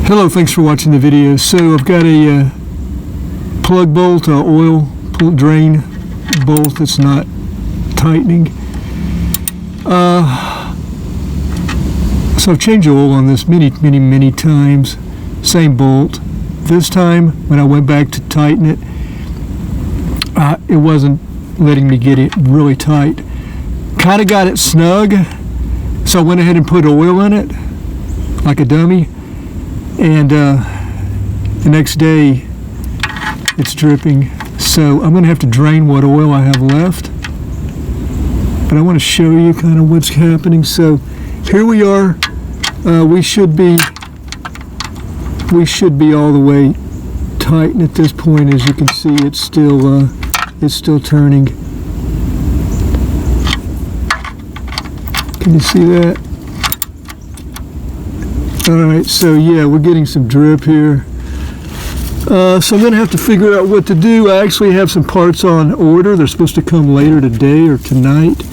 Hello, thanks for watching the video. So I've got a plug bolt, oil drain bolt that's not tightening. So I've changed the oil on this many times. Same bolt. This time when I went back to tighten it, it wasn't letting me get it really tight. Kind of got it snug, so I went ahead and put oil in it like a dummy. And the next day it's dripping, so I'm gonna have to drain what oil I have left, but I want to show you kind of what's happening. So here we are. We should be all the way tight, and at this point, as you can see, it's still turning. Can you see that? Alright, so yeah, we're getting some drip here. So I'm going to have to figure out what to do. I actually have some parts on order. They're supposed to come later today or tonight.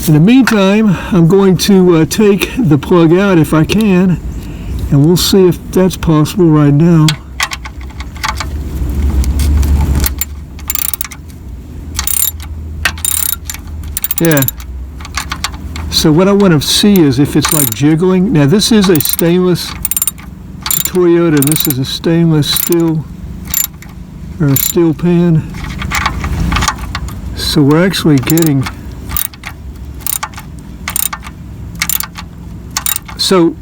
In the meantime, I'm going to take the plug out if I can, and we'll see if that's possible right now. Yeah. So what I want to see is if it's like jiggling. Now this is a stainless, it's a Toyota, and this is a stainless steel, or a steel pan. So we're actually getting, so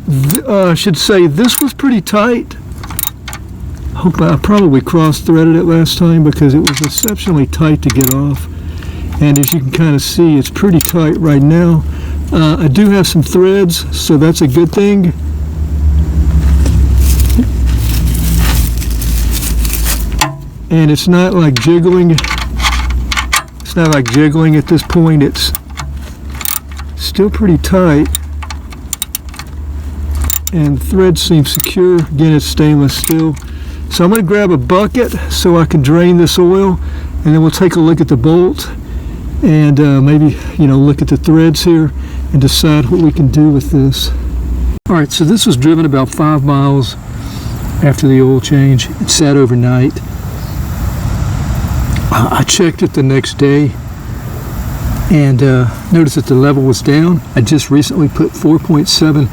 I should say this was pretty tight. I probably cross-threaded it last time because it was exceptionally tight to get off. And as you can kind of see, it's pretty tight right now. I do have some threads, so that's a good thing. And it's not like jiggling. It's not like jiggling at this point. It's still pretty tight. And the threads seem secure. Again, it's stainless steel. So I'm going to grab a bucket so I can drain this oil, and then we'll take a look at the bolt and maybe, look at the threads here and decide what we can do with this. All right, so this was driven about 5 miles after the oil change. It sat overnight. I checked it the next day and noticed that the level was down. I just recently put 4.7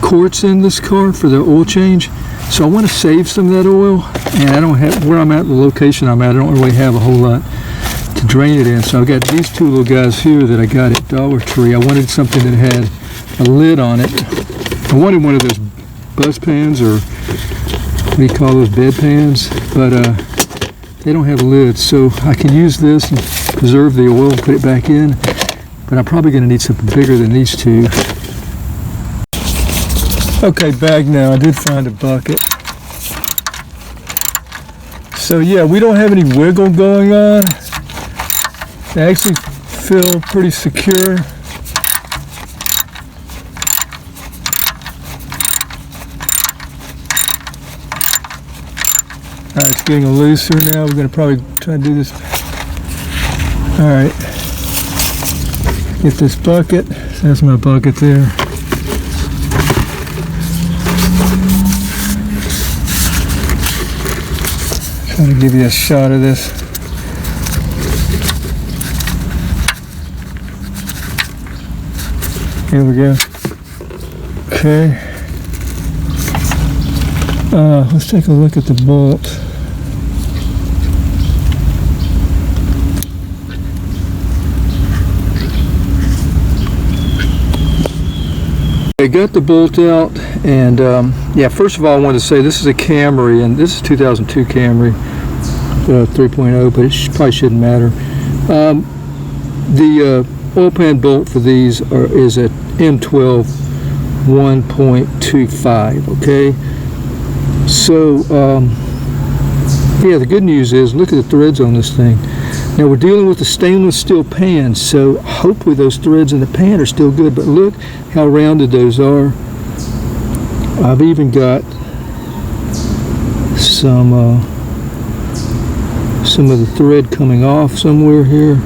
quarts in this car for the oil change, so I want to save some of that oil, and I don't have, where I'm at, the location I'm at, I don't really have a whole lot to drain it in. So I've got these two little guys here that I got at Dollar Tree. I wanted something that had a lid on it. I wanted one of those buzz pans, or what do you call those, bed pans, but they don't have lids, so I can use this and preserve the oil and put it back in, but I'm probably going to need something bigger than these two. Okay, back now. I did find a bucket. So yeah, we don't have any wiggle going on. They actually feel pretty secure. Alright, it's getting looser now. We're going to probably try to do this. Alright. Get this bucket. That's my bucket there. Trying to give you a shot of this. Here we go. Okay. Let's take a look at the bolt. I got the bolt out, and yeah, first of all I wanted to say this is a Camry, and this is 2002 Camry 3.0, but it probably shouldn't matter. The oil pan bolt for these is at M12 1.25, okay? So yeah, the good news is, look at the threads on this thing. Now we're dealing with a stainless steel pan, so hopefully those threads in the pan are still good, but look how rounded those are. I've even got some of the thread coming off somewhere here.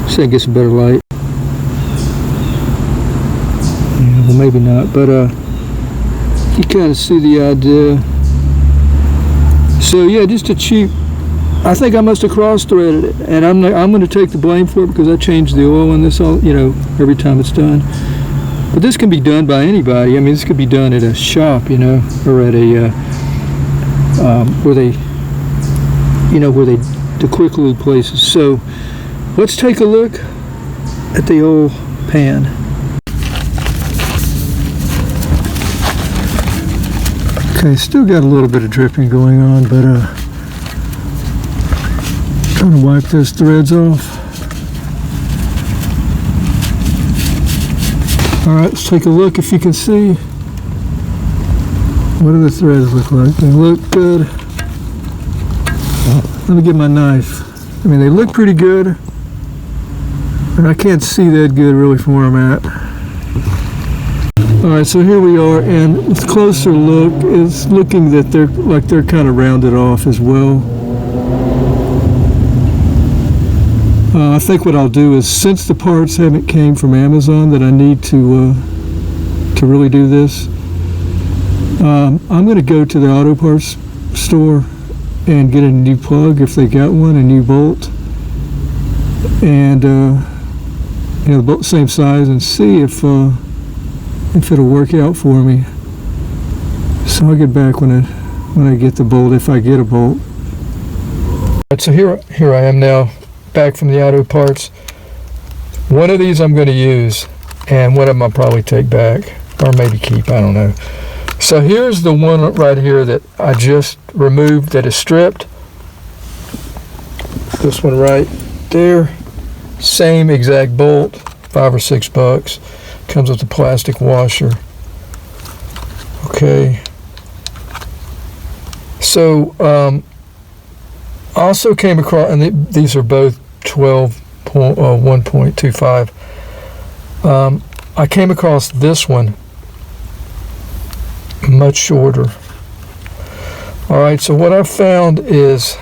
See if I can get some better light. Yeah, well, maybe not, but You kind of see the idea. So yeah, just a cheap, I think I must have cross-threaded it, and I'm going to take the blame for it because I changed the oil in this all, you know, every time it's done. But this can be done by anybody. I mean, this could be done at a shop, you know, or at a where they, you know, where they, the quick lube places. So let's take a look at the oil pan. Okay, still got a little bit of dripping going on, but trying to wipe those threads off. All right, let's take a look. If you can see, what do the threads look like? They look good. Let me get my knife. I mean, they look pretty good, but I can't see that good really from where I'm at. All right, so here we are, and with a closer look, it's looking that they're kind of rounded off as well. I think what I'll do is, since the parts haven't came from Amazon, that I need to really do this. I'm going to go to the auto parts store and get a new plug if they got one, a new bolt, and you know, the bolt same size, and see if it'll work out for me. So I'll get back when I get the bolt, if I get a bolt. Right, so here I am now, back from the auto parts. One of these I'm going to use, and one of them I'll probably take back, or maybe keep, I don't know. So here's the one right here that I just removed that is stripped. This one right there, same exact bolt, $5 or $6. Comes with a plastic washer. Okay. So I also came across, and these are both 1.25. I came across this one, much shorter. All right, so what I found is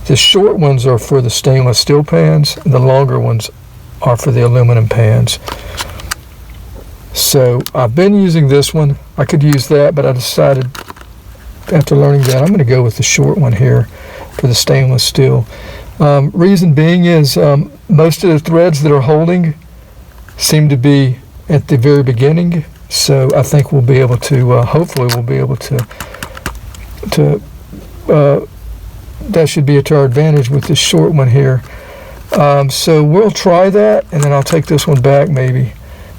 the short ones are for the stainless steel pans, and the longer ones are for the aluminum pans. So I've been using this one. I could use that, but I decided after learning that I'm going to go with the short one here for the stainless steel. Reason being is most of the threads that are holding seem to be at the very beginning, so I think we'll be able to, hopefully we'll be able to that should be to our advantage with this short one here. So we'll try that, and then I'll take this one back maybe.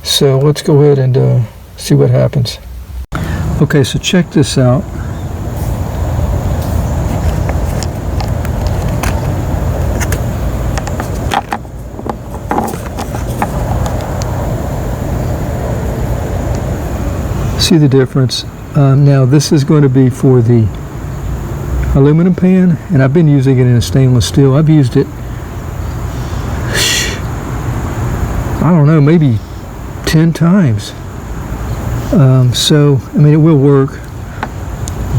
So let's go ahead and see what happens. Okay, so check this out. See the difference? Now this is going to be for the aluminum pan, and I've been using it in a stainless steel. I've used it, I don't know, maybe 10 times. So, I mean, it will work,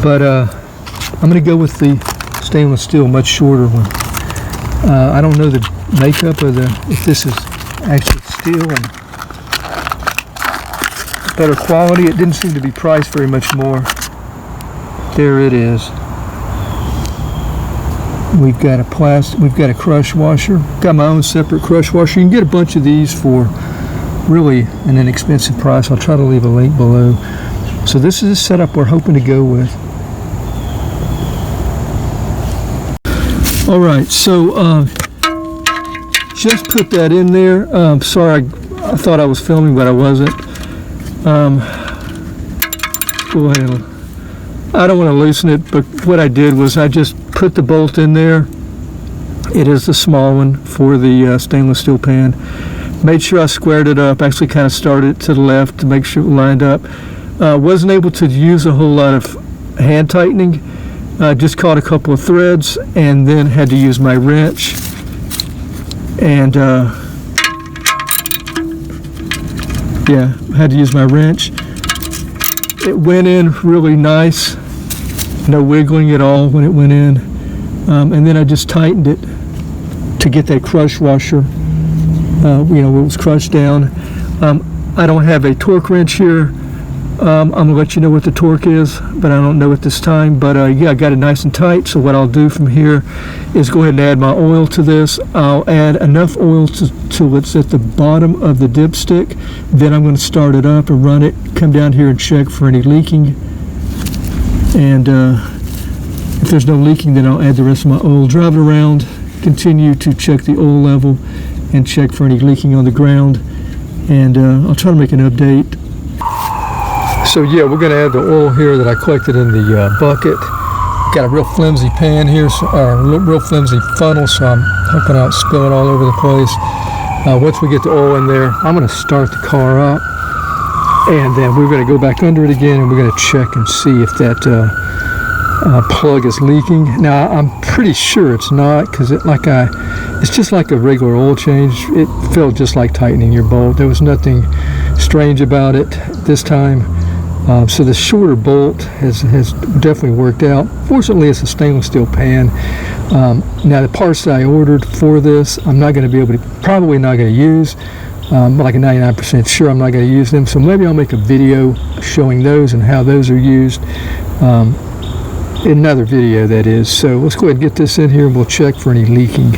but I'm going to go with the stainless steel, much shorter one. I don't know the makeup of if this is actually steel and better quality. It didn't seem to be priced very much more. There it is. We've got a crush washer. Got my own separate crush washer. You can get a bunch of these for really an inexpensive price. I'll try to leave a link below. So this is a setup we're hoping to go with. All right, so just put that in there. Sorry, I thought I was filming, but I wasn't. Go ahead. I don't want to loosen it, but what I did was I just put the bolt in there. It is the small one for the stainless steel pan. Made sure I squared it up. Actually kind of started it to the left to make sure it lined up. Wasn't able to use a whole lot of hand tightening. Just caught a couple of threads and then had to use my wrench. And yeah, had to use my wrench. It went in really nice. No wiggling at all when it went in. And then I just tightened it to get that crush washer, where it was crushed down. I don't have a torque wrench here. I'm going to let you know what the torque is, but I don't know at this time. But yeah, I got it nice and tight. So what I'll do from here is go ahead and add my oil to this. I'll add enough oil till it's at the bottom of the dipstick. Then I'm going to start it up and run it, come down here and check for any leaking. And if there's no leaking, then I'll add the rest of my oil, drive it around, continue to check the oil level and check for any leaking on the ground. And I'll try to make an update. So yeah, we're going to add the oil here that I collected in the bucket. Got a real flimsy pan here, real flimsy funnel, so I'm hoping I don't spill it all over the place. Once we get the oil in there, I'm going to start the car up, and then we're going to go back under it again, and we're going to check and see if that plug is leaking. Now I'm pretty sure it's not, because it's just like a regular oil change. It felt just like tightening your bolt. There was nothing strange about it this time. So the shorter bolt has definitely worked out. Fortunately, it's a stainless steel pan. Now the parts that I ordered for this, I'm not going to be able to, probably not going to use. Like a 99% sure I'm not going to use them. So maybe I'll make a video showing those and how those are used. Another video, that is. So let's go ahead and get this in here and we'll check for any leaking.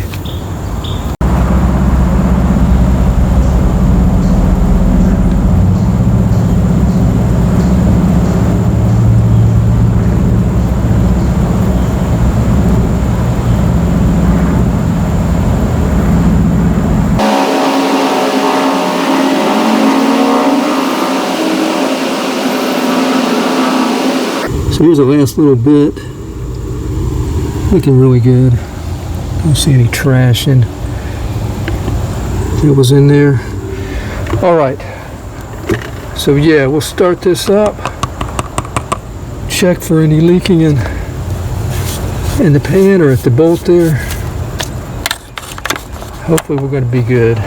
So here's the last little bit, looking really good. Don't see any trash in. It was in there. All right, so yeah, we'll start this up, check for any leaking in the pan or at the bolt there. Hopefully we're going to be good.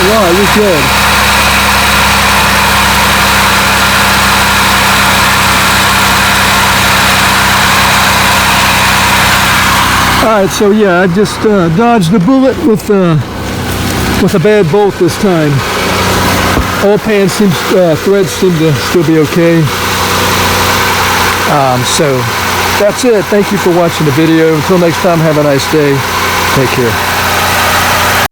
Wow, you're good. Alright, so yeah, I just dodged the bullet with a bad bolt this time. All pan threads seem to still be okay. So that's it. Thank you for watching the video. Until next time, have a nice day. Take care.